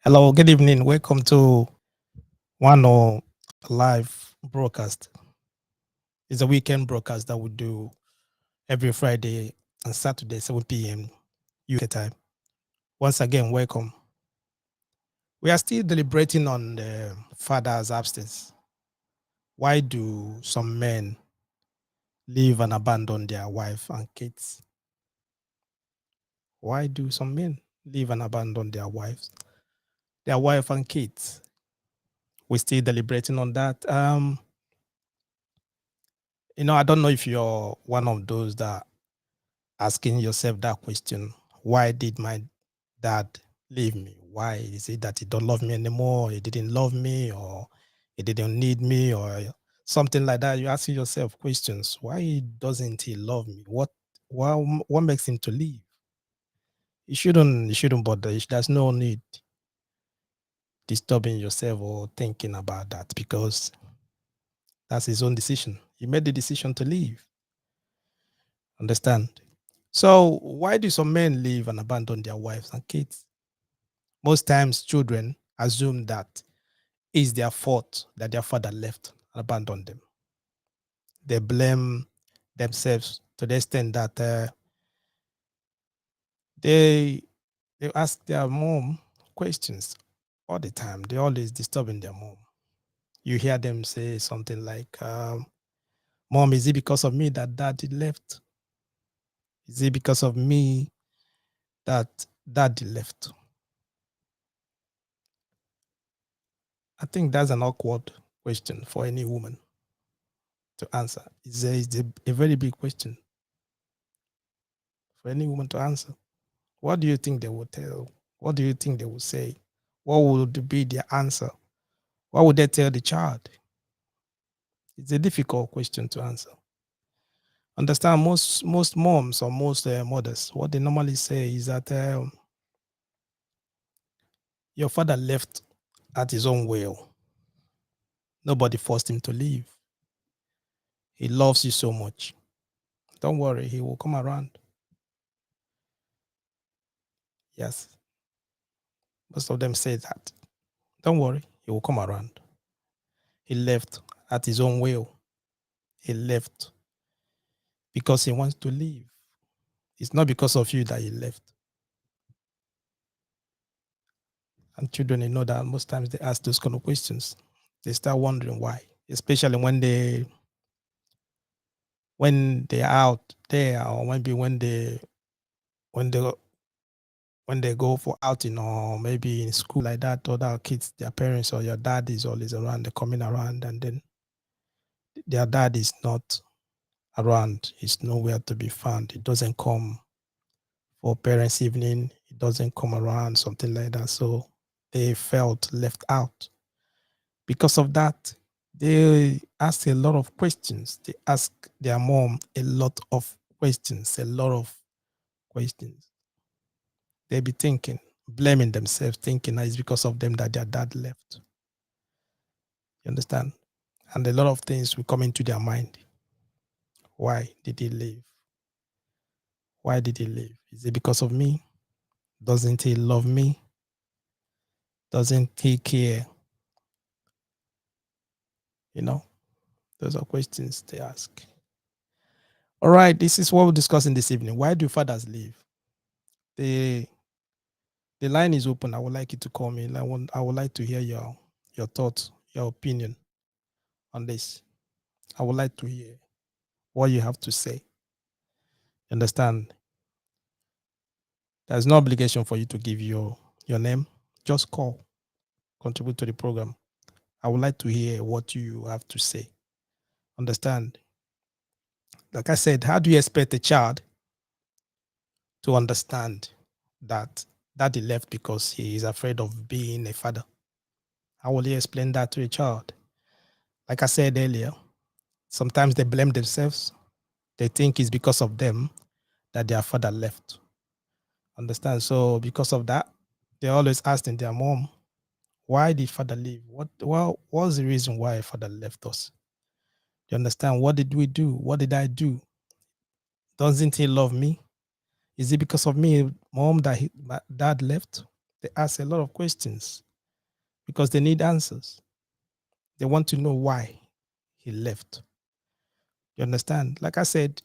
Hello, good evening. Welcome to nwAno live broadcast. It's a weekend broadcast that we do every Friday and Saturday, 7 p.m. UK time. Once again, welcome. We are still deliberating on the father's absence. Why do some men leave and abandon their wife and kids? Why do some men leave and abandon their wife and kids? We're still deliberating on that. I don't know if you're one of those that asking yourself that question: why did my dad leave me? Why is it that he don't love me anymore? He didn't love me, or he didn't need me, or something like that? You're asking yourself questions: why doesn't he love me? What makes him to leave? You shouldn't bother. There's no need disturbing yourself or thinking about that, because that's his own decision. He made the decision to leave. Understand? So why do some men leave and abandon their wives and kids? Most times children assume that it's their fault that their father left and abandoned them. They blame themselves to the extent that they they ask their mom questions all the time. They're always disturbing their mom. You hear them say something like, "Mom, is it because of me that daddy left? Is it because of me that daddy left?" I think that's an awkward question for any woman to answer. It's a very big question for any woman to answer. What do you think they will tell? What do you think they will say? What would be their answer? What would they tell the child? It's a difficult question to answer. Understand, most moms or most mothers, what they normally say is that your father left at his own will. Nobody forced him to leave. He loves you so much. Don't worry, he will come around. Yes, most of them say that. Don't worry, he will come around. He left at his own will. He left because he wants to leave. It's not because of you that he left. And children, you know that most times they ask those kind of questions. They start wondering why, especially when they're out there, or maybe when they when they go for outing, or maybe in school like that. Other kids, their parents or your dad is always around. They're coming around, and then their dad is not around. He's nowhere to be found. He doesn't come for parents' evening. He doesn't come around, something like that. So they felt left out. Because of that, they ask a lot of questions. They ask their mom a lot of questions, a lot of questions. They be thinking, blaming themselves, thinking that it's because of them that their dad left. You understand? And a lot of things will come into their mind. Why did he leave? Why did he leave? Is it because of me? Doesn't he love me? Doesn't he care? You know, those are questions they ask. All right, this is what we're discussing this evening. Why do fathers leave? The the line is open. I would like you to call me. I would like to hear your thoughts, your opinion on this. I would like to hear what you have to say. Understand? There's no obligation for you to give your name. Just call, contribute to the program. I would like to hear what you have to say. Understand? Like I said, how do you expect a child to understand that daddy left because he is afraid of being a father? How will you explain that to a child? Like I said earlier, sometimes they blame themselves. They think it's because of them that their father left. Understand? So because of that, they're always asking their mom, why did father leave? What was the reason why father left us? You understand? What did we do? What did I do? Doesn't he love me? Is it because of me, mom, that my dad left? They ask a lot of questions because they need answers. They want to know why he left. You understand? Like I said,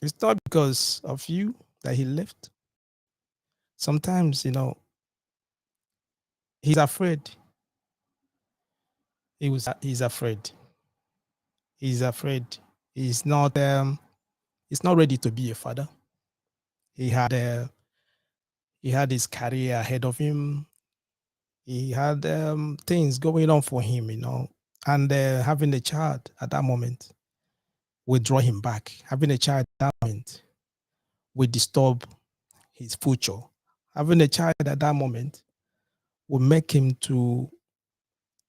it's not because of you that he left. Sometimes, he's afraid. He's afraid. He's afraid. He's not ready to be a father. He had he had his career ahead of him. He had things going on for him, and having a child at that moment will draw him back. Having a child at that moment will disturb his future. Having a child at that moment will make him to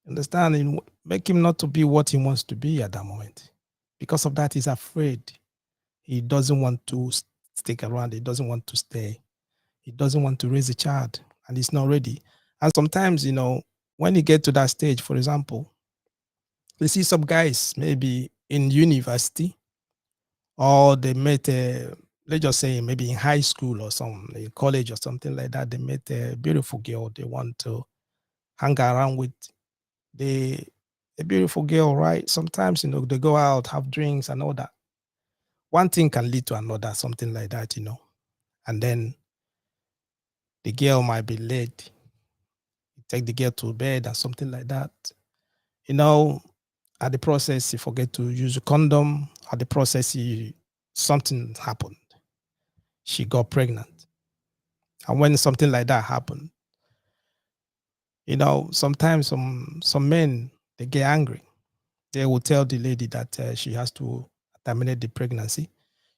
understand, make him not to be what he wants to be at that moment. Because of that, he's afraid. He doesn't want to stick around. He doesn't want to stay. He doesn't want to raise a child, and he's not ready. And sometimes, when you get to that stage, for example, you see some guys maybe in university, or they met let's just say maybe in high school or some in college or something like that. They met a beautiful girl they want to hang around with. They a beautiful girl, right? Sometimes they go out, have drinks and all that. One thing can lead to another, something like that, and then the girl might be late. You take the girl to bed and something like that. You know, at the process, you forget to use a condom. At the process, something happened. She got pregnant. And when something like that happened, sometimes some men, they get angry. They will tell the lady that she has to terminate the pregnancy.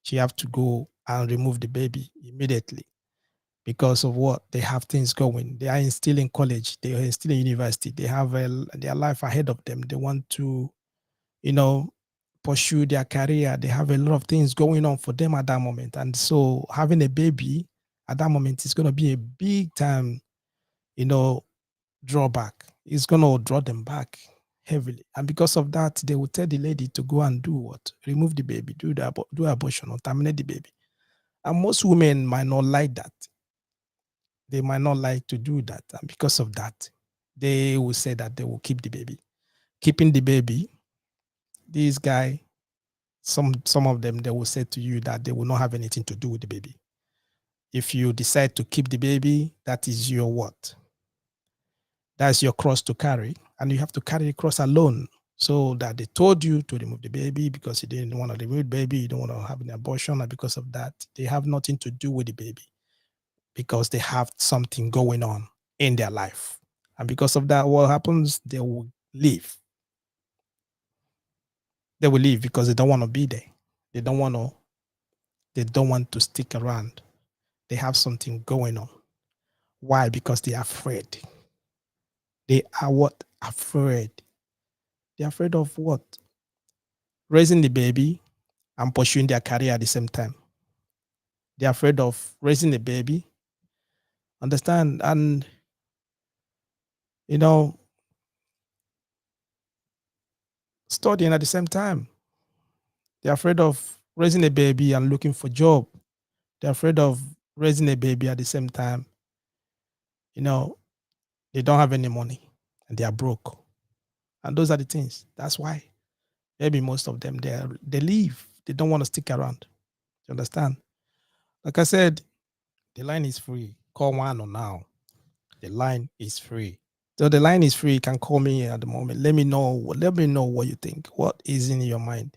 She have to go and remove the baby immediately because of what they have things going. They are still in college. They are still in university. They have their life ahead of them. They want to, pursue their career. They have a lot of things going on for them at that moment. And so having a baby at that moment is going to be a big time, drawback. It's going to draw them back heavily. And because of that, they will tell the lady to go and do what? Remove the baby, do abortion or terminate the baby. And most women might not like that. They might not like to do that. And because of that, they will say that they will keep the baby. Keeping the baby, this guy, some of them, they will say to you that they will not have anything to do with the baby. If you decide to keep the baby, that is your what? That's your cross to carry. And you have to carry the cross alone. So that they told you to remove the baby because you didn't want to remove the baby, you don't want to have an abortion, and because of that, they have nothing to do with the baby because they have something going on in their life. And because of that, what happens? They will leave. They will leave because they don't want to be there. They don't want to stick around. They have something going on. Why? Because they are afraid. They are what? Afraid. They're afraid of what? Raising the baby and pursuing their career at the same time. They're afraid of raising the baby. Understand? And, studying at the same time. They're afraid of raising a baby and looking for a job. They're afraid of raising a baby at the same time. They don't have any money and they are broke. And those are the things. That's why maybe most of them, they leave. They don't want to stick around. You understand? Like I said, the line is free. Call nwAno now. The line is free. So the line is free. You can call me at the moment. Let me know what you think. What is in your mind?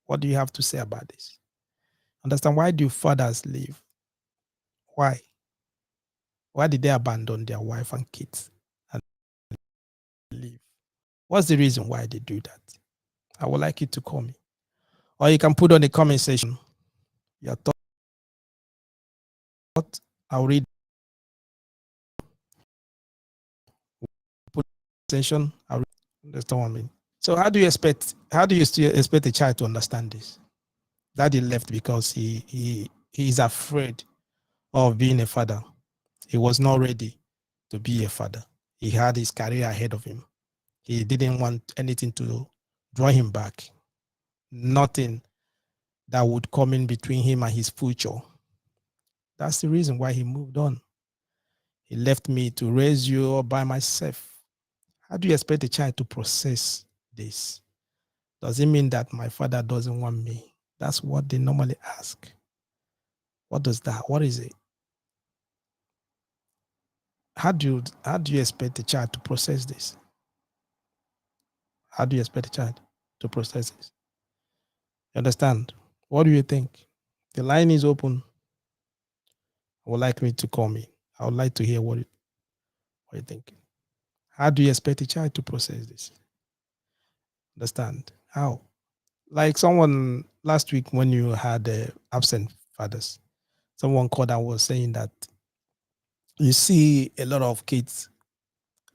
What do you have to say about this? Understand? Why do fathers leave? Why? Why did they abandon their wife and kids and leave? What's the reason why they do that? I would like you to call me. Or you can put on the comment section your thought. I'll read put section. I'll read. That's what I mean. So how do you still expect a child to understand this? Daddy left because he is afraid of being a father. He was not ready to be a father. He had his career ahead of him. He didn't want anything to draw him back. Nothing that would come in between him and his future. That's the reason why he moved on. He left me to raise you all by myself. How do you expect a child to process this? Does it mean that my father doesn't want me? That's what they normally ask. What does that? What is it? How do you expect a child to process this? How do you expect a child to process this? You understand? What do you think? The line is open. I would like me to call me. I would like to hear what you think. How do you expect a child to process this? Understand? How? Like someone last week when you had absent fathers, someone called and was saying that you see a lot of kids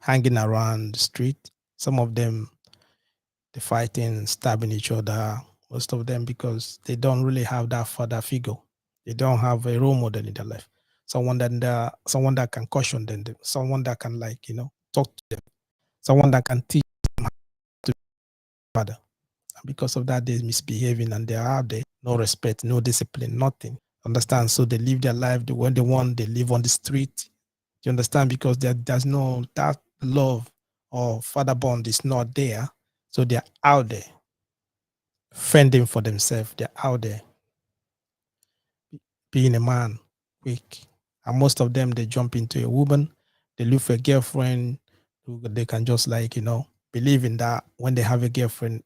hanging around the street. Some of them they fighting, stabbing each other. Most of them because they don't really have that father figure. They don't have a role model in their life. Someone that can caution them, someone that can talk to them, someone that can teach them how to be father. And because of that, they're misbehaving and they're out there, no respect, no discipline, nothing. Understand? So they live their life the way they want. They live on the street. You understand? Because there's no that love or father bond is not there. So they're out there fending for themselves. They're out there being a man, quick. And most of them, they jump into a woman. They look for a girlfriend who they can just believe in that when they have a girlfriend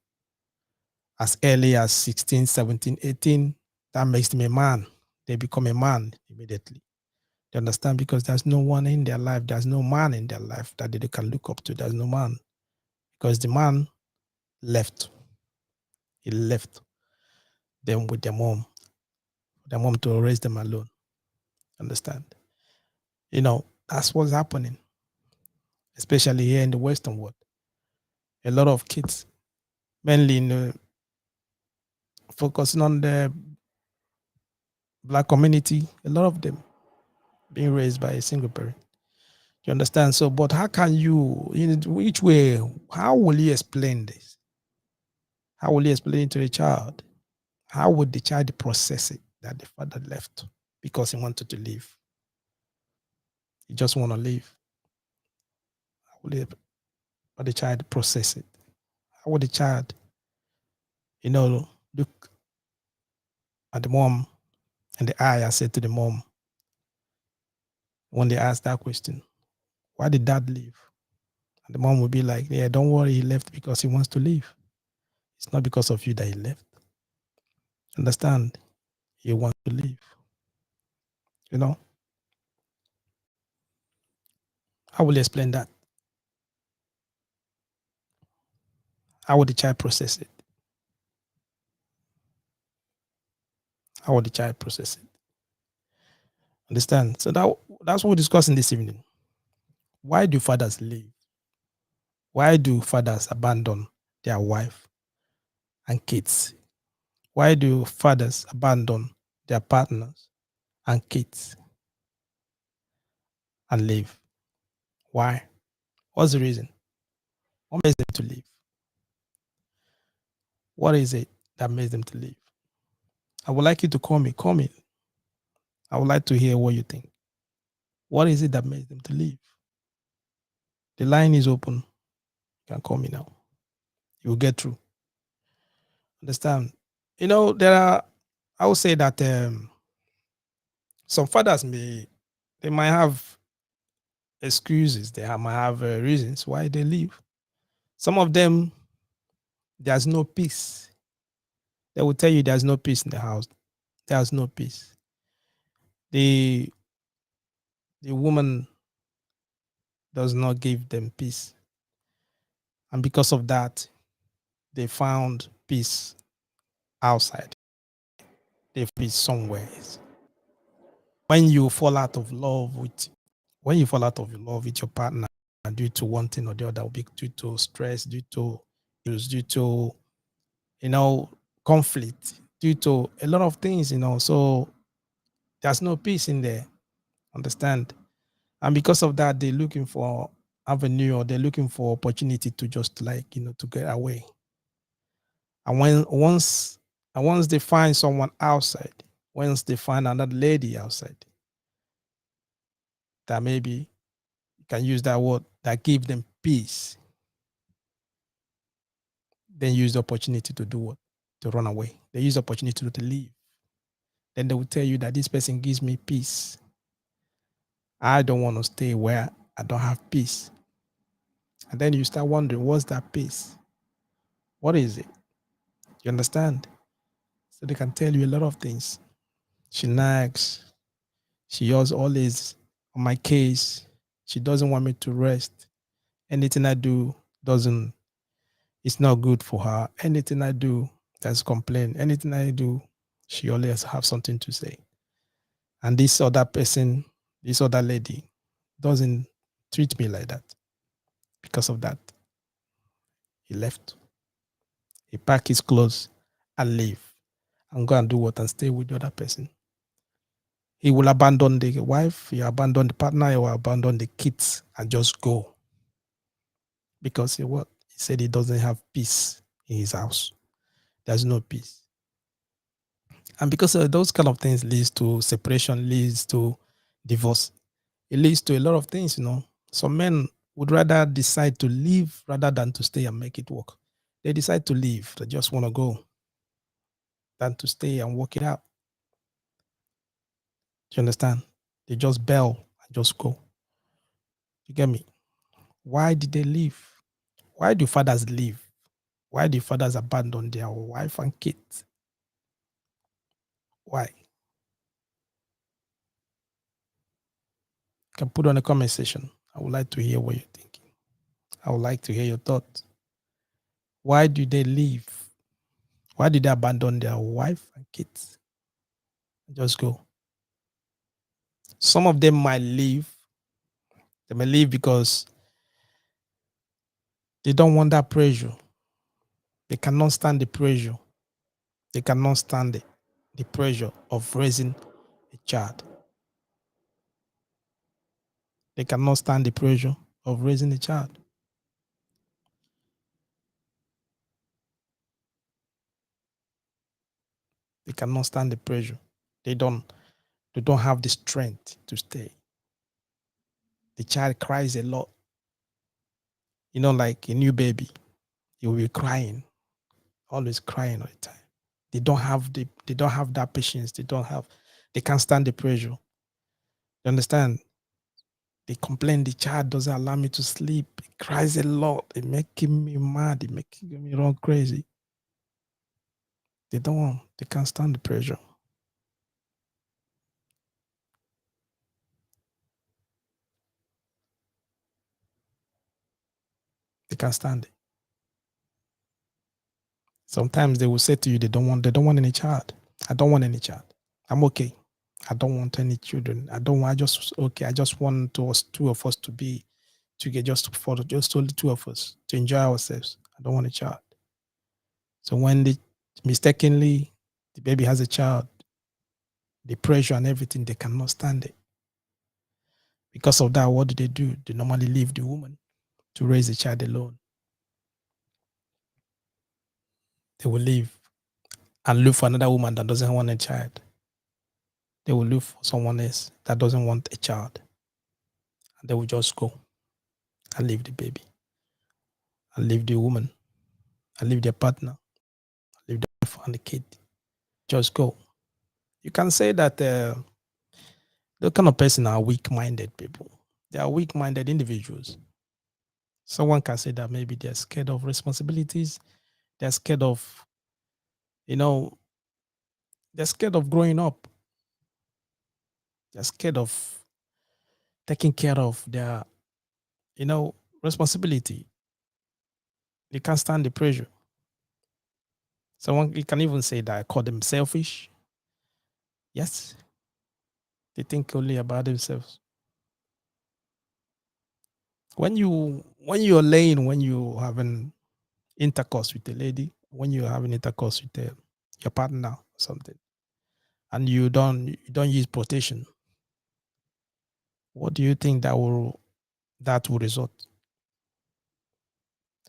as early as 16, 17, 18, that makes them a man. They become a man immediately. You understand? Because there's no one in their life. There's no man in their life that they can look up to. There's no man. Because the man left. He left them with their mom to raise them alone. Understand? That's what's happening, especially here in the Western world. A lot of kids, mainly focusing on the black community, a lot of them being raised by a single parent. You understand? So, but how can you, in which way, how will you explain this? How will you explain it to a child? How would the child process it that the father left because he wanted to leave? He just want to leave. How will the child process it? How would the child, look at the mom in the eye and say to the mom when they ask that question, why did dad leave? And the mom will be like, yeah, don't worry, he left because he wants to leave. It's not because of you that he left. Understand? He wants to leave. You know, how will you explain that? How would the child process it? How would the child process it? Understand? So that's what we're discussing this evening. Why do fathers leave? Why do fathers abandon their wife and kids? Why do fathers abandon their partners and kids and leave? Why? What's the reason? What makes them to leave? What is it that makes them to leave? I would like you to call me. Call me. I would like to hear what you think. What is it that makes them to leave? The line is open. You can call me now. You will get through. Understand? I would say that some fathers they might have excuses. Might have reasons why they leave. Some of them, there's no peace. They will tell you there's no peace in the house. There's no peace. The woman does not give them peace. And because of that, they found peace outside. They peace somewhere. When you fall out of love with your partner due to one thing or the other, due to stress, due to conflict, due to a lot of things, so there's no peace in there. Understand? And because of that, they're looking for avenue or they're looking for opportunity to just to get away. And once they find someone outside, once they find another lady outside, that maybe You can use that word that give them peace. Then use the opportunity to do what? To run away. They use the opportunity to leave. Then they will tell you that this person gives me peace. I don't want to stay where I don't have peace. And then you start wondering, what's that peace? What is it? You understand? So they can tell you a lot of things. She nags. She was always on my case. She doesn't want me to rest. Anything I do doesn't, it's not good for her. Anything I do, there's complaint. Anything I do, she always have something to say. And this other person, this other lady, doesn't treat me like that. Because of that, he left. He packed his clothes and leave and go and do what and stay with the other person. He will abandon the wife, he abandon the partner, he will abandon the kids and just go. Because he what? He said he doesn't have peace in his house. There's no peace. And because of those kind of things leads to separation, leads to divorce. It leads to a lot of things, you know. Some men would rather decide to leave rather than to stay and make it work. They decide to leave. They just want to go than to stay and work it out. Do you understand? They just bail and just go. You get me? Why did they leave? Why do fathers leave? Why do fathers abandon their wife and kids? Why? You can put on a comment section. I would like to hear what you're thinking. I would like to hear your thoughts. Why do they leave? Why did they abandon their wife and kids? Just go. Some of them might leave. They may leave because they don't want that pressure. They cannot stand the pressure. They cannot stand the pressure of raising a child. They cannot stand the pressure of raising a child. They cannot stand the pressure. They don't have the strength to stay. The child cries a lot. You know, like a new baby, he will be crying, always crying all the time. They don't have that patience. They can't stand the pressure. You understand? They complain the child doesn't allow me to sleep. He cries a lot. It making me mad. It making me run crazy. They can't stand the pressure. They can't stand it. Sometimes they will say to you they don't want any child. I don't want any child. I'm okay. I don't want any children. I just want two of us to be together, just only two of us to enjoy ourselves. I don't want a child. So when mistakenly the baby has a child, the pressure and everything, they cannot stand it. Because of that, what do? They normally leave the woman to raise the child alone. They will leave and look for another woman that doesn't want a child. They will look for someone else that doesn't want a child. And they will just go and leave the baby, and leave the woman, and leave their partner, leave the wife and the kid. Just go. You can say that the kind of person are weak-minded people. They are weak-minded individuals. Someone can say that maybe they're scared of responsibilities. They're scared of, you know, they're scared of growing up. They're scared of taking care of their, responsibility. They can't stand the pressure. Someone, you can even say that I call them selfish. Yes, they think only about themselves. When you're having intercourse with a lady, when you're having intercourse with your partner or something, and you don't use protection, what do you think that will result?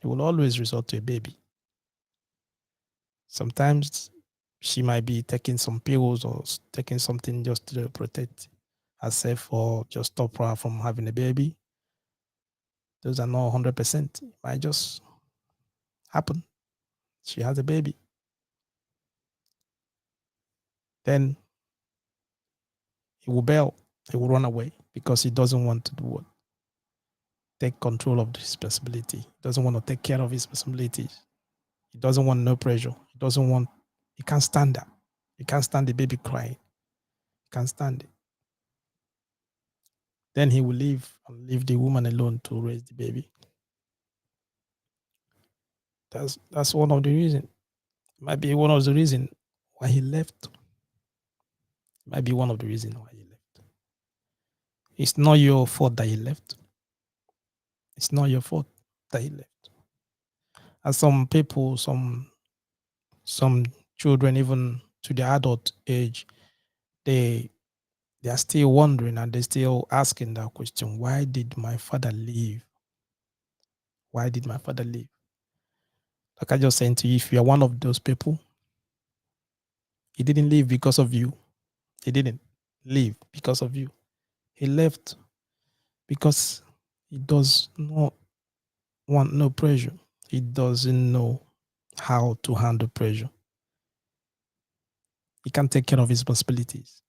It will always result to a baby. Sometimes she might be taking some pills or taking something just to protect herself or just stop her from having a baby. Those are not 100%. It might just happen. She has a baby. Then he will bail. He will run away because he doesn't want to do what? Take control of the responsibility. He doesn't want to take care of his responsibilities. He doesn't want no pressure. He doesn't want, he can't stand that. He can't stand the baby crying. He can't stand it. Then he will leave and leave the woman alone to raise the baby. That's one of the reasons. Might be one of the reasons why he left. Might be one of the reasons why he left. It's not your fault that he left. It's not your fault that he left. And some people, some children, even to the adult age, they are still wondering and they're still asking that question: why did my father leave? Why did my father leave? Like I just said to you, if you are one of those people, he didn't leave because of you. He didn't leave because of you. He left because he does not want no pressure. He doesn't know how to handle pressure. He can't take care of his responsibilities.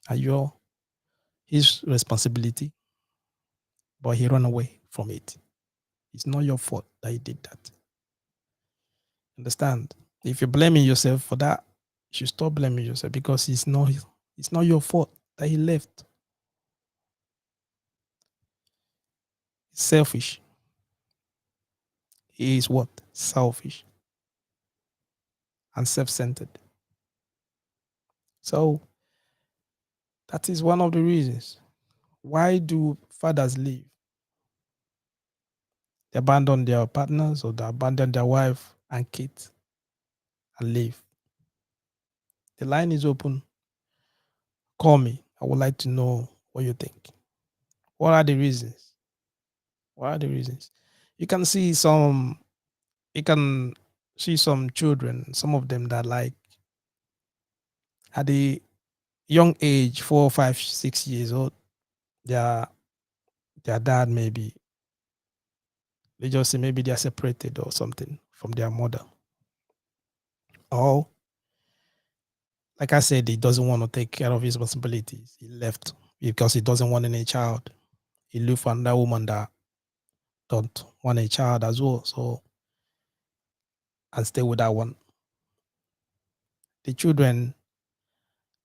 Are you his responsibility? But he ran away from it. It's not your fault that he did that. Understand? If you're blaming yourself for that, you should stop blaming yourself because it's not your fault that he left. It's selfish. He is what? Selfish and self-centered. So that is one of the reasons. Why do fathers leave? They abandon their partners or they abandon their wife and kids and leave. The line is open. Call me. I would like to know what you think. What are the reasons? What are the reasons? You can see some, you can see some children, some of them that like at the young age, 4, 5, 6 years old, their their dad maybe, they just say maybe they are separated or something from their mother. Or like I said, he doesn't want to take care of his responsibilities. He left because he doesn't want any child. He looked for another woman that don't want a child as well. So and stay with that one. The children,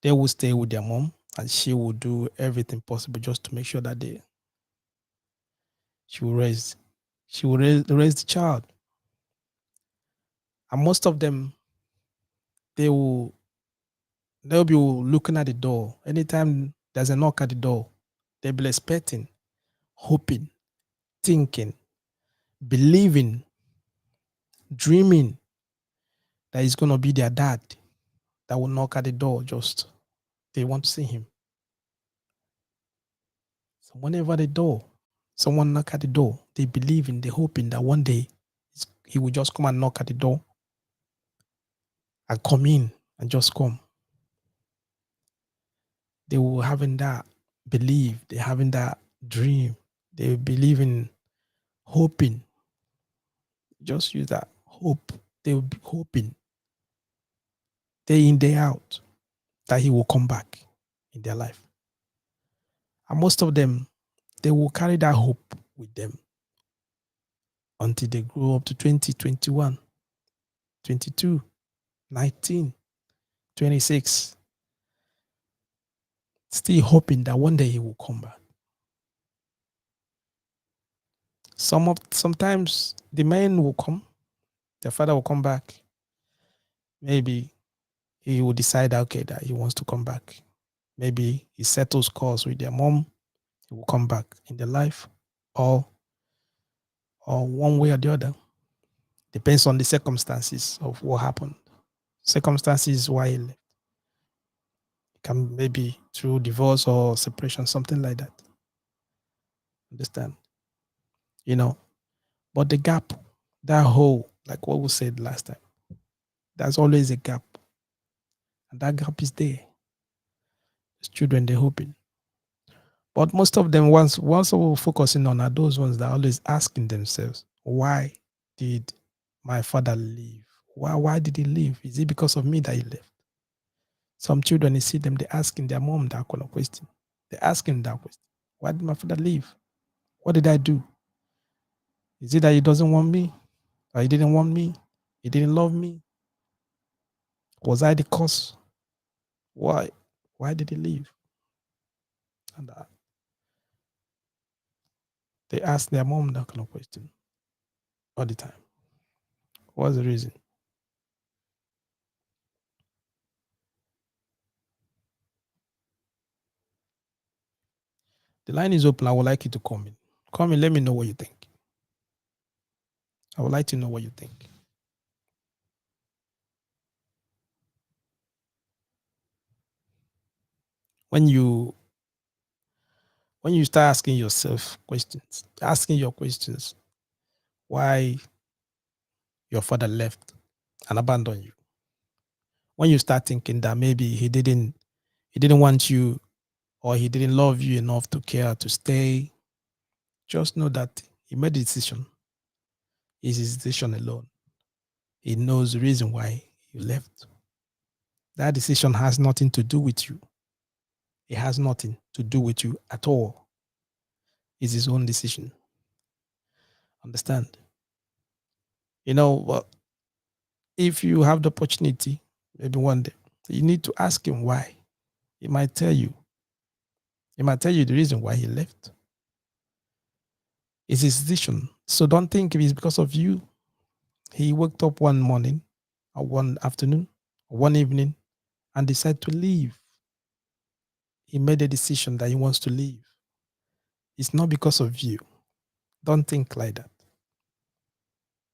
they will stay with their mom and she will do everything possible just to make sure that she will raise the child. And most of them, they will they'll be looking at the door. Anytime there's a knock at the door, they'll be expecting, hoping, thinking, believing, dreaming that it's gonna be their dad that will knock at the door. Just they want to see him. So whenever the door, someone knock at the door, they believe in, they hoping that one day he will just come and knock at the door and come in and just come. They will having that belief, they having that dream, they believe in hoping. Just use that hope. They will be hoping day in, day out that he will come back in their life. And most of them, they will carry that hope with them until they grow up to 20, 21, 22, 19, 26, still hoping that one day he will come back. Sometimes the man will come, the father will come back. Maybe he will decide, okay, that he wants to come back. Maybe he settles scores with their mom, he will come back in their life, or one way or the other. Depends on the circumstances of what happened. Circumstances why he left. It can maybe through divorce or separation, something like that. Understand? You know, but the gap, that hole, like what we said last time, there's always a gap. And that gap is there. As children, they're hoping. But most of them, once we're focusing on, are those ones that are always asking themselves, why did my father leave? Why did he leave? Is it because of me that he left? Some children, you see them, they're asking their mom that kind of question. They're asking that question. Why did my father leave? What did I do? Is it that he doesn't want me? Or he didn't want me? He didn't love me? Was I the cause? Why? Why did he leave? And they ask their mom that kind of question all the time. What's the reason? The line is open. I would like you to come in. Come in, let me know what you think. I would like to know what you think. When you start asking yourself questions, asking your questions, why your father left and abandoned you. When you start thinking that maybe he didn't want you, or he didn't love you enough to care to stay, just know that he made a decision. It's his decision alone. He knows the reason why you left. That decision has nothing to do with you. It has nothing to do with you at all. It's his own decision. Understand? But if you have the opportunity, maybe one day, you need to ask him why. He might tell you. He might tell you the reason why he left. It's his decision. So don't think it is because of you. He woke up one morning, or one afternoon, or one evening, and decided to leave. He made a decision that he wants to leave. It's not because of you. Don't think like that.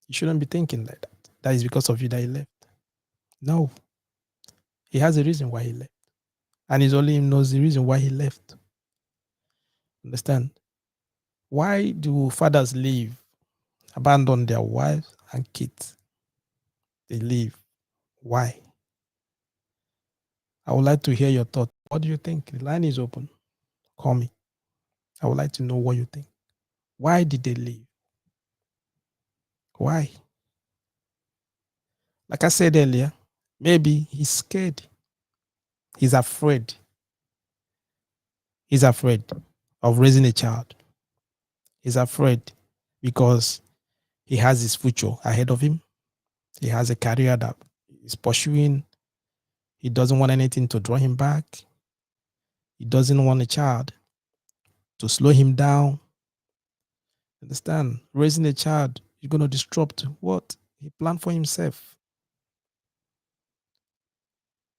You shouldn't be thinking like that. That is because of you that he left. No. He has a reason why he left. And he's only him knows the reason why he left. Understand? Why do fathers leave, abandon their wives and kids? They leave. Why? I would like to hear your thoughts. What do you think? The line is open. Call me. I would like to know what you think. Why did they leave? Why? Like I said earlier, maybe he's scared. He's afraid. He's afraid of raising a child. He's afraid because he has his future ahead of him. He has a career that he's pursuing. He doesn't want anything to draw him back. He doesn't want a child to slow him down. Understand? Raising a child, you're going to disrupt what he planned for himself.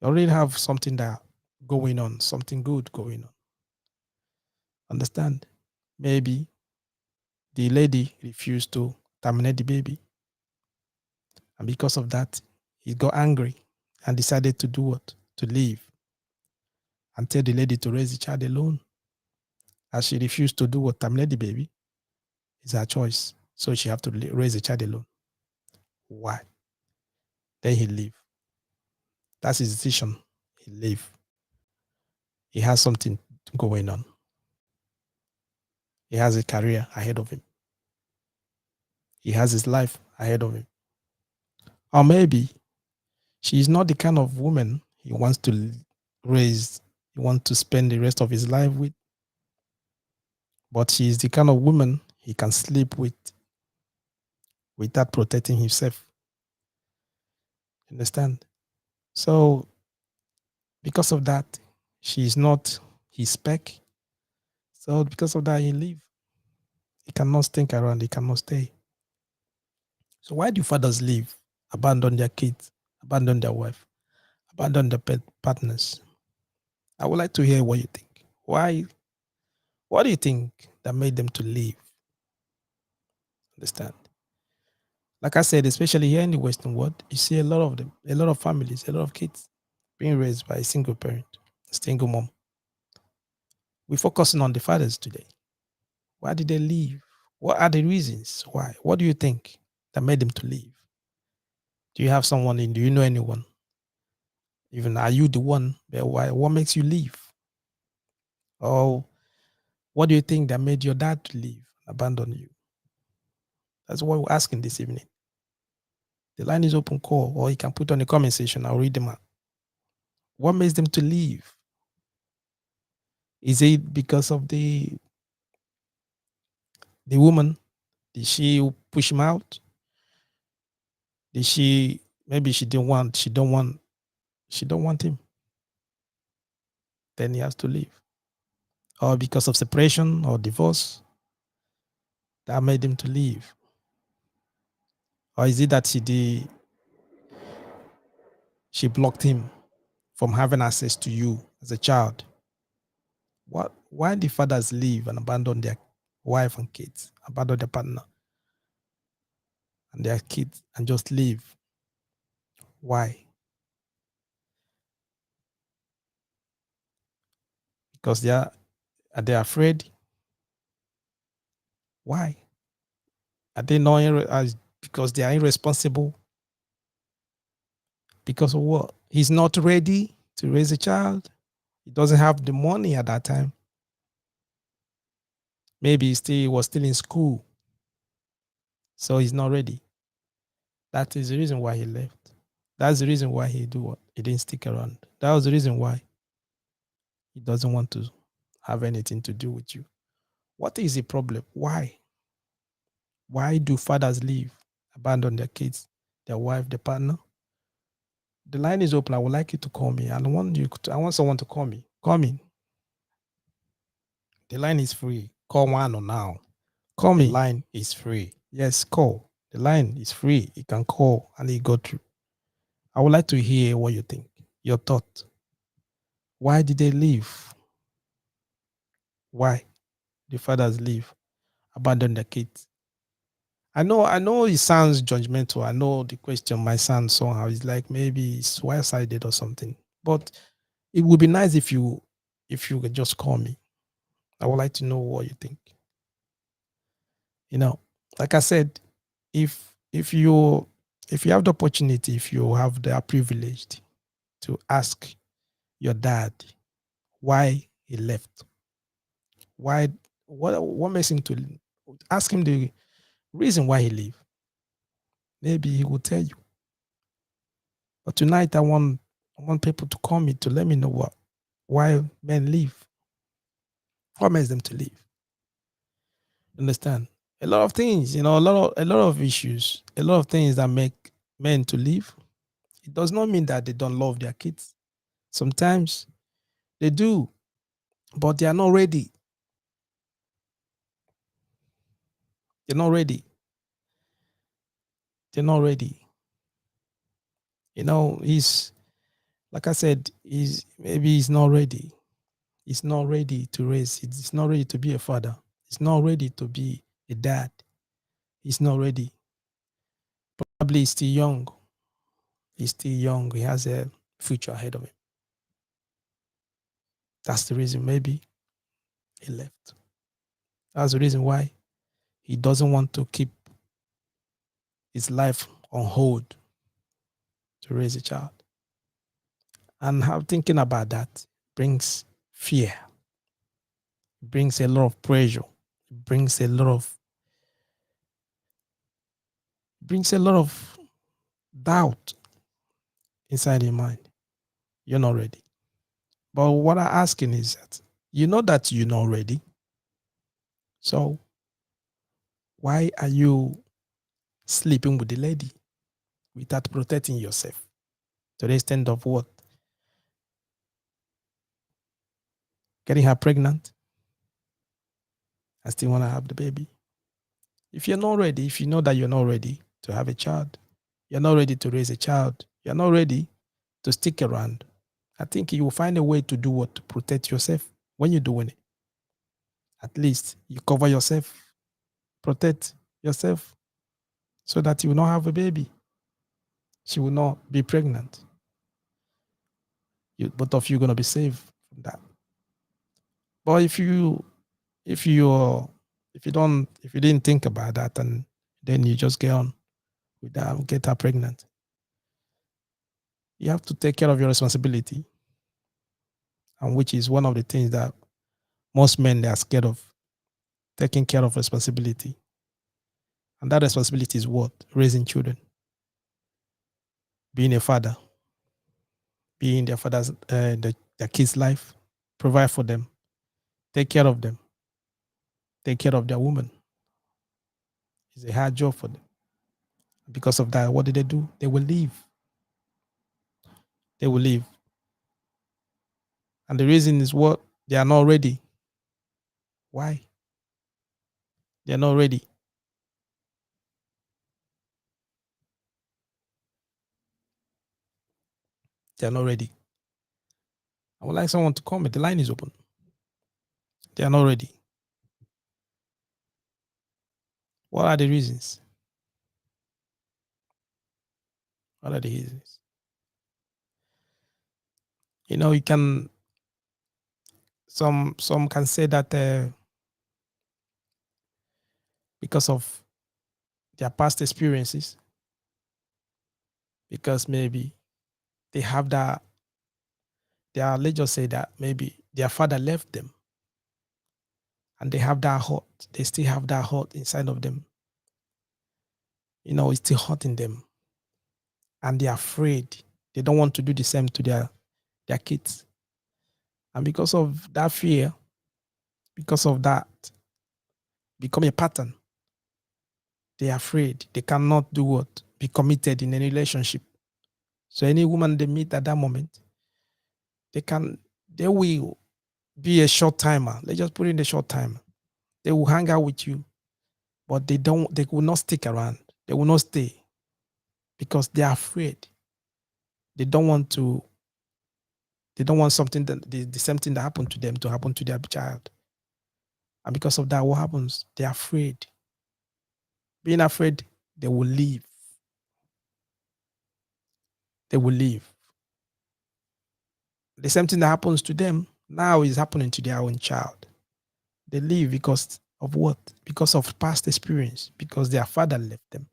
You already have something that going on, something good going on. Understand? Maybe the lady refused to terminate the baby. And because of that, he got angry and decided to do what? To leave and tell the lady to raise the child alone. As she refused to do what? Terminate the baby. It's her choice. So she have to raise the child alone. Why? Then he leave. That's his decision. He leave. He has something going on. He has a career ahead of him. He has his life ahead of him. Or maybe she is not the kind of woman he wants to raise, he wants to spend the rest of his life with. But she is the kind of woman he can sleep with without protecting himself. Understand? So because of that, she is not his spec. So because of that, he leave. He cannot stick around. He cannot stay. So why do fathers leave, abandon their kids, abandon their wife, abandon their pet partners? I would like to hear what you think. Why? What do you think that made them to leave? Understand? Like I said, especially here in the Western world, you see a lot of them, a lot of families, a lot of kids being raised by a single parent, a single mom. We're focusing on the fathers today. Why did they leave? What are the reasons why? What do you think that made them to leave? Do you have someone in? Do you know anyone? Even are you the one? Why? What makes you leave? Oh, What do you think that made your dad to leave, abandon you? That's what we're asking this evening. The line is open, call, or you can put on the comment section. I'll read them out. What makes them to leave? Is it because of the woman? Did she push him out? Did she, maybe she don't want him? Then he has to leave. Or because of separation or divorce, that made him to leave? Or is it that she blocked him from having access to you as a child? Why do fathers leave and abandon their wife and kids, abandon their partner and their kids and just leave? Why? Because are they afraid? Why? Are they not because they are irresponsible? Because of what? He's not ready to raise a child. He doesn't have the money at that time. Maybe he was still in school, so he's not ready. That is the reason why he left. That's the reason why he didn't stick around. That was the reason why he doesn't want to have anything to do with you. What is the problem? Why? Why do fathers leave, abandon their kids, their wife, their partner? The line is open. I would like you to call me. I want someone to call me. Call me. The line is free. Call nwAno now. Call me. The line is free. Yes, call. The line is free. You can call and it go through. I would like to hear what you think, your thought. Why did they leave? Why the fathers leave, abandon the kids? I know it sounds judgmental. I know the question might sound somehow. It's like maybe it's one-sided or something. But it would be nice if you could just call me. I would like to know what you think. Like I said, if you have the opportunity, if you have the privilege to ask your dad why he left, what makes him to ask him the reason why he left, maybe he will tell you. But tonight I want people to call me to let me know why men leave. What makes them to leave? Understand? A lot of things, a lot of issues, a lot of things that make men to leave. It does not mean that they don't love their kids. Sometimes they do, but they are not ready. They're not ready. They're not ready. He's, like I said, he's not ready. He's not ready to raise. He's not ready to be a father. He's not ready to be a dad. He's not ready. Probably he's still young. He's still young. He has a future ahead of him. That's the reason maybe he left. That's the reason why he doesn't want to keep his life on hold to raise a child. And how thinking about that brings fear, brings a lot of pressure, brings a lot of doubt inside your mind. You're not ready. But what I'm asking is that you're not ready. So why are you sleeping with the lady without protecting yourself to the extent of what? Getting her pregnant and still want to have the baby. If you're not ready, if you know that you're not ready to have a child, you're not ready to raise a child, you're not ready to stick around, I think you will find a way to do what? To protect yourself when you're doing it. At least you cover yourself, protect yourself so that you will not have a baby. She will not be pregnant. Both of you are going to be safe from that. But if you didn't think about that and then you just get on with that, get her pregnant, you have to take care of your responsibility, and which is one of the things that Most men, they are scared of taking care of responsibility. And that responsibility is what? Raising children, being a father, being their father's, their kids' life, provide for them, take care of them, take care of their woman. It's a hard job for them. Because of that, what do? They will leave. They will leave. And the reason is what? They are not ready. Why? They are not ready. They are not ready. I would like someone to comment. The line is open. They are not ready. What are the reasons? What are the reasons? You can, some can say that because of their past experiences, because maybe they have that, let's just say that maybe their father left them and they have that hurt. They still have that hurt inside of them. It's still hurting them. And they're afraid. They don't want to do the same to their kids. And because of that fear, because of that, become a pattern. They're afraid. They cannot do what? Be committed in any relationship. So any woman they meet at that moment, they will be a short timer. Let's just put in the short timer. They will hang out with you, but they will not stick around. They will not stay because they are afraid. They don't want to, they don't want something that the same thing that happened to them to happen to their child. And because of that, what happens? They're afraid. Being afraid, they will leave. They will leave. The same thing that happens to them now is happening to their own child. They leave because of what? Because of past experience, because their father left them.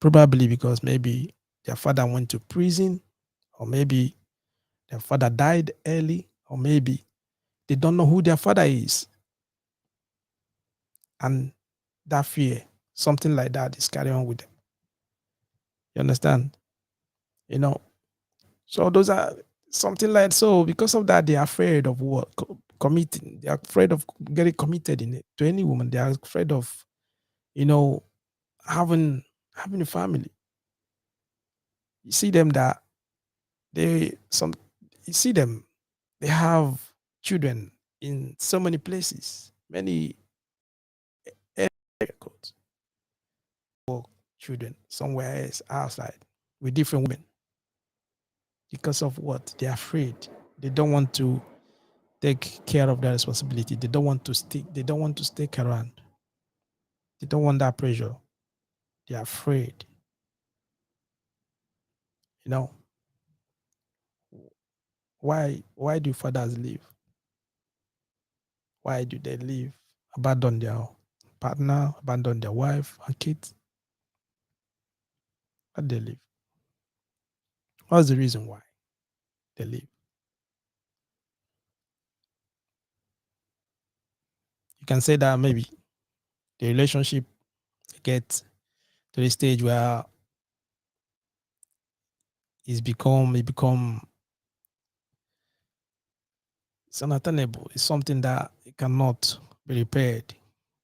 Probably because maybe their father went to prison, or maybe their father died early, or maybe they don't know who their father is. And that fear, something like that is carrying on with them. You understand? You know, so those are something like, so because of that, they're afraid of what? Committing. They're afraid of getting committed in it to any woman. They are afraid of, you know, having a family. You see them that they some you see them, they have children in so many places, many areas, or children somewhere else outside with different women. Because of what? They're afraid. They don't want to take care of their responsibility. They don't want to stick around. They don't want that pressure. They're afraid. You know, why do fathers leave? Why do they leave? Abandon their partner, abandon their wife and kids? Why do they leave? What's the reason why they leave? You can say that maybe the relationship gets to the stage where it become it's unattainable. It's something that it cannot be repaired.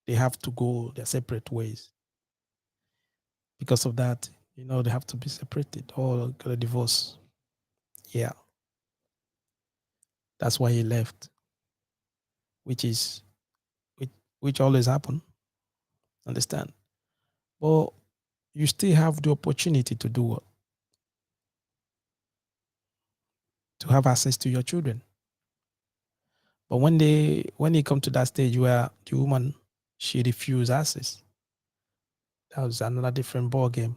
They have to go their separate ways. Because of that, they have to be separated or get a divorce. Yeah, that's why he left, which is which, which always happen. Understand? But you still have the opportunity to do what? To have access to your children. But when they come to that stage where the woman, she refuse access, that was another different ball game.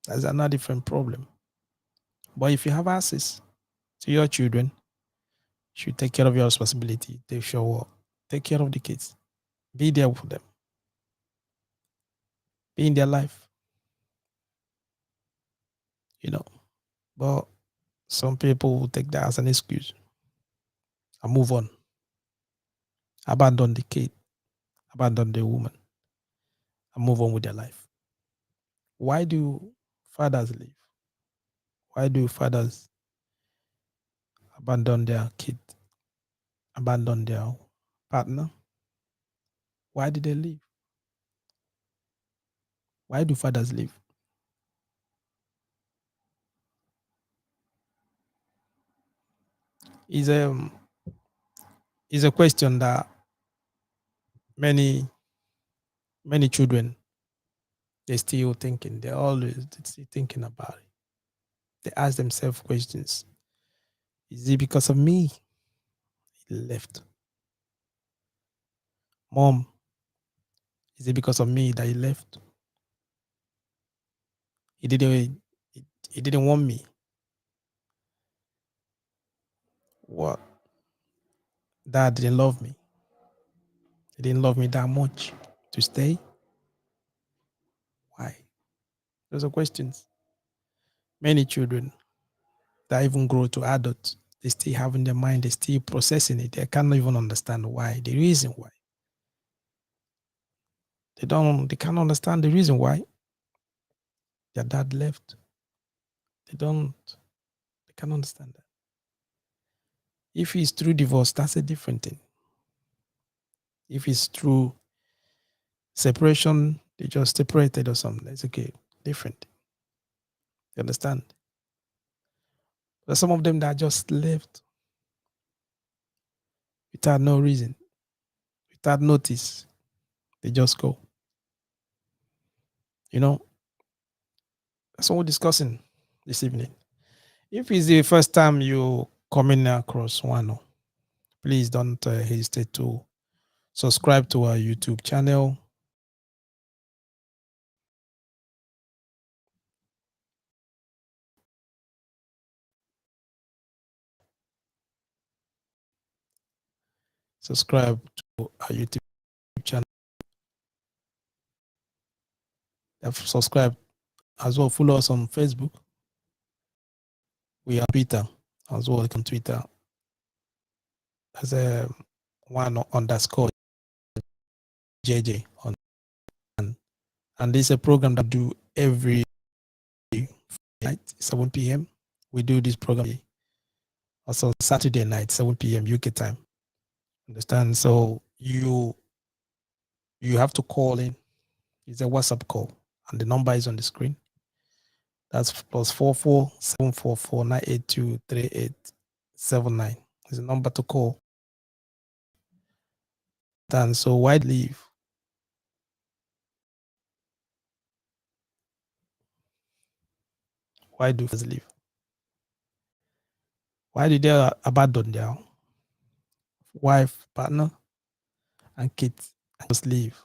That's another different problem. But if you have access to your children, you should take care of your responsibility. They show up. Take care of the kids. Be there for them. Be in their life. You know. But some people will take that as an excuse and move on. abandon the kid, abandon the woman, and move on with their life. Why do fathers leave? Why do fathers abandon their kid, abandon their partner? Why did they leave? Why do fathers leave? Is is a question that many many children they're still thinking. They're always still thinking about it. They ask themselves questions. Is it because of me he left? Mom, is it because of me that he left? He didn't he didn't want me. What? Dad didn't love me. He didn't love me that much to stay. Why? Those are questions. Many children that even grow to adults, they still have in their mind, they still processing it. They cannot even understand why, the reason why. They can't understand the reason why their dad left. They can't understand that. If it's through divorce, that's a different thing. If it's through separation, they just separated or something, it's okay, different. You understand? But some of them that just left without no reason, without notice, they just go. You know, that's what we're discussing this evening. If it's the first time you coming across nwAno, please don't hesitate to subscribe to our YouTube channel. Subscribe to our YouTube channel. Subscribe as well. Follow us on Facebook. We are Twitter as well. On Twitter as a nwAno_JJ on, and this is a program that I do every night 7 p.m. We do this program also Saturday night 7 p.m. UK time. Understand? So you have to call in. It's a WhatsApp call, and the number is on the screen. That's +44 744 982 3879. It's a number to call. And so why leave? Why do fathers leave? Why did they abandon their wife, partner, and kids and just leave?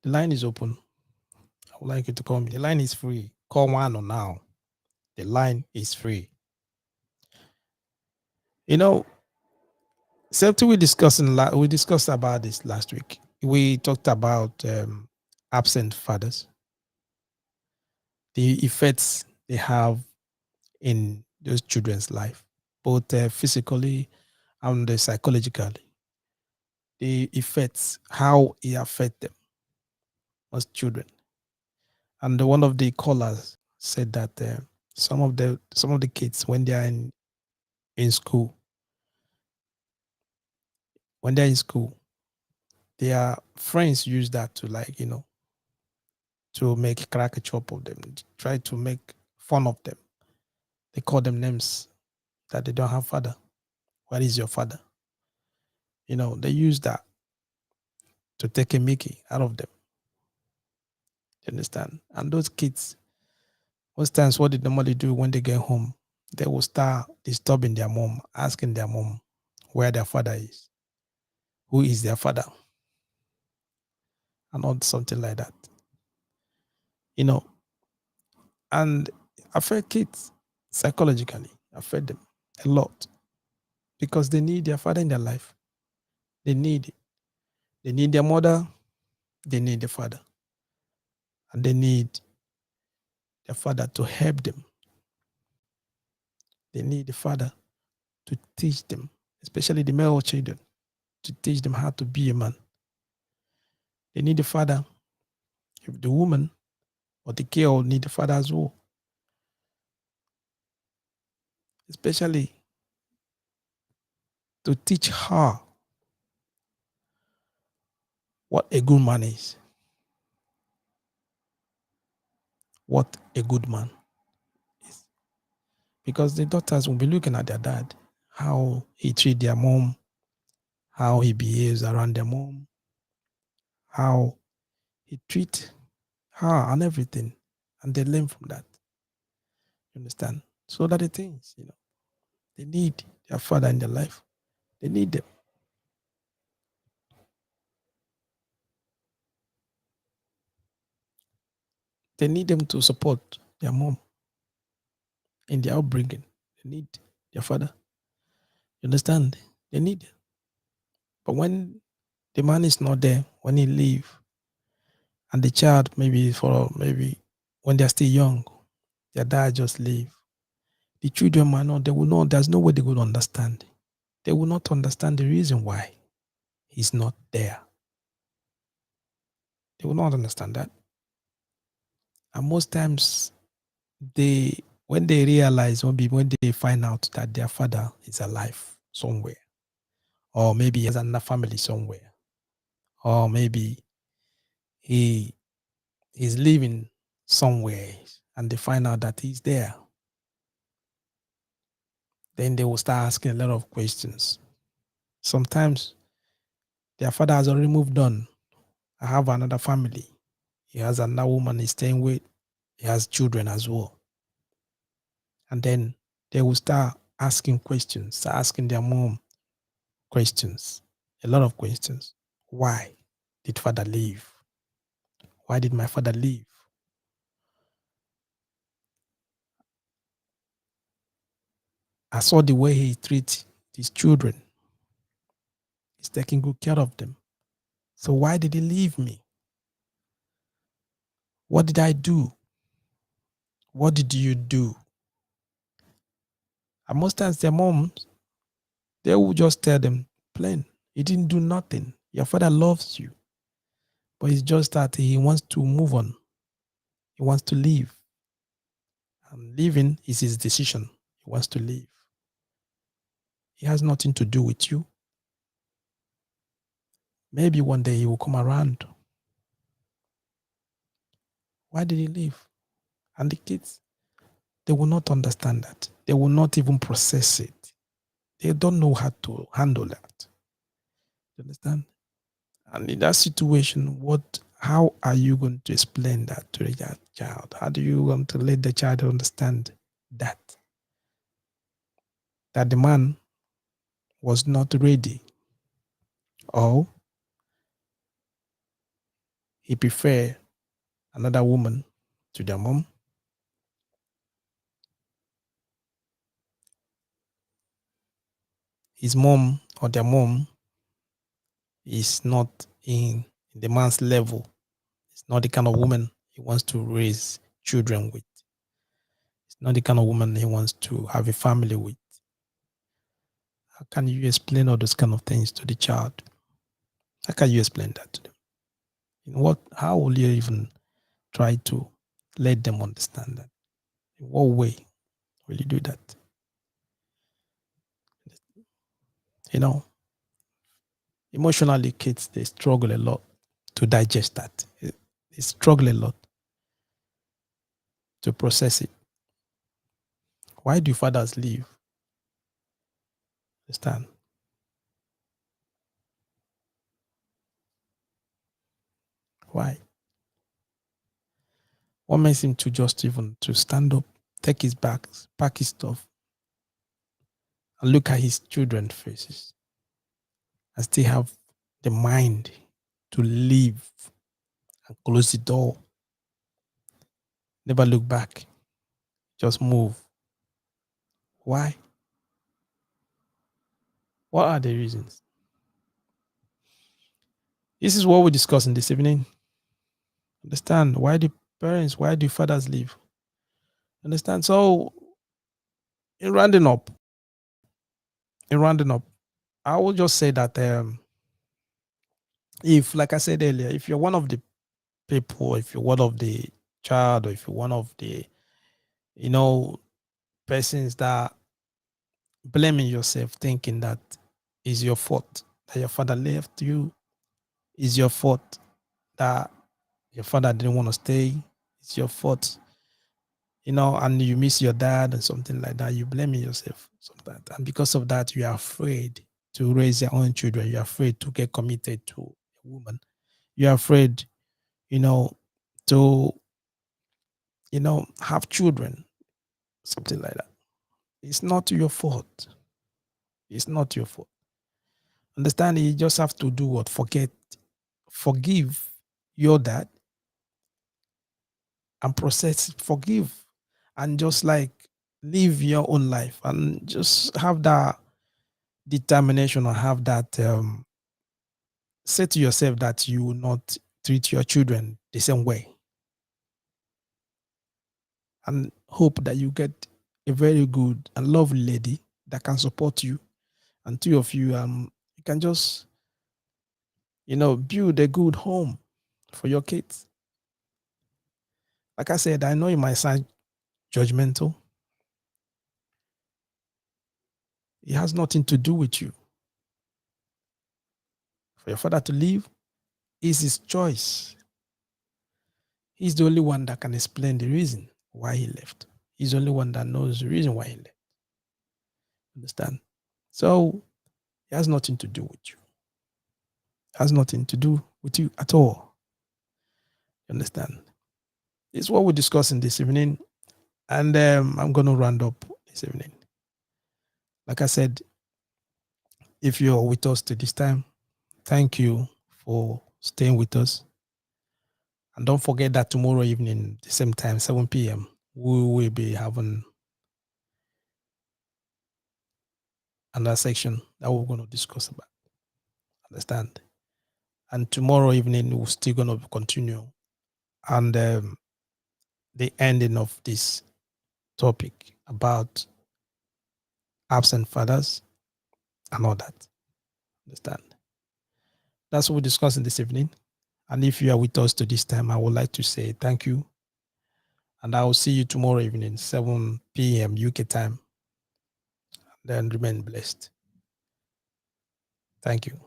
The line is open. I would like you to call me. The line is free. Call nwAno now. The line is free. You know, something we discussed about this last week. We talked about absent fathers, the effects they have in those children's life, both physically and psychologically. The effects, how it affects them as children. And one of the callers said that some of the kids when they are in school, when they're in school, their friends use that to to make caricature of them, try to make fun of them. They call them names that they don't have father. What is your father? They use that to take a mickey out of them. You understand? And those kids, most times, what they normally do when they get home, they will start disturbing their mom, asking their mom where their father is, who is their father, and all something like that. And affect kids psychologically, affect them a lot because they need their father in their life. They need it. They need their mother. They need their father. And they need their father to help them. They need the father to teach them, especially the male children. to teach them how to be a man. They need a father. If the woman or the girl need a father as well, especially to teach her what a good man is, what a good man is. Because the daughters will be looking at their dad, how he treats their mom, how he behaves around their mom, how he treats her and everything. And they learn from that. You understand? So that the things, they need their father in their life. They need them. They need them to support their mom in their upbringing. They need their father. You understand? They need it. But when the man is not there, when he leave, and the child maybe when they're still young, their dad just leave. The children might not, they will not, there's no way they will understand. They will not understand the reason why he's not there. They will not understand that. And most times when they realize, maybe when they find out that their father is alive somewhere, or maybe he has another family somewhere, or maybe he is living somewhere and they find out that he's there, then they will start asking a lot of questions. Sometimes their father has already moved on. I have another family. He has another woman he's staying with. He has children as well. And then they will start asking questions, start asking their mom questions, a lot of questions. Why did father leave? Why did my father leave? I saw the way he treats his children. He's taking good care of them. So why did he leave me? What did I do? What did you do? And most times their moms, they will just tell them plain, he didn't do nothing. Your father loves you. But it's just that he wants to move on. He wants to leave. And leaving is his decision. He wants to leave. He has nothing to do with you. Maybe one day he will come around. Why did he leave? And the kids, they will not understand that. They will not even process it. They don't know how to handle that. You understand? And in that situation, how are you going to explain that to the child? How do you want to let the child understand that? That the man was not ready, or he preferred another woman to their mom. His mom or their mom is not in the man's level. It's not the kind of woman he wants to raise children with. It's not the kind of woman he wants to have a family with. How can you explain all those kind of things to the child? How can you explain that to them? How will you even try to let them understand that? In what way will you do that? You know, emotionally, kids, they struggle a lot to digest that. They struggle a lot to process it. Why do fathers leave? Understand? Why? What makes him to just even to stand up, take his bags, pack his stuff, and look at his children's faces and still have the mind to leave and close the door, never look back, just move. Why? What are the reasons? This is what we discuss in this evening. Understand why do fathers leave? Understand? So, in rounding up, I will just say that If, like I said earlier, if you're one of the people, if you're one of the child, or if you're one of the, you know, persons that blaming yourself, thinking that is your fault that your father left you, is your fault that your father didn't want to stay, it's your fault, and you miss your dad and something like that, you blaming yourself sometimes. And because of that, you are afraid to raise your own children. You're afraid to get committed to a woman. You're afraid, you know, to, have children, something like that. It's not your fault. It's not your fault. Understand? You just have to do what? Forgive your dad and process, forgive, and just like live your own life and just have that determination, or have that, say to yourself that you will not treat your children the same way, and hope that you get a very good and lovely lady that can support you, and two of you, you can just, build a good home for your kids. Like I said, I know it might sound judgmental. It has nothing to do with you. For your father to leave is his choice. He's the only one that can explain the reason why he left. He's the only one that knows the reason why he left. Understand? So it has nothing to do with you. It has nothing to do with you at all. You understand? It's what we're discussing this evening. And I'm going to round up this evening. Like I said, if you're with us to this time, thank you for staying with us. And don't forget that tomorrow evening, the same time, 7 p.m., we will be having another section that we're going to discuss about. Understand? And tomorrow evening, we're still going to continue. And the ending of this topic about absent fathers and all that. Understand? That's what we're discussing this evening. And if you are with us to this time, I would like to say thank you. And I will see you tomorrow evening, 7 p.m. UK time. Then remain blessed. Thank you.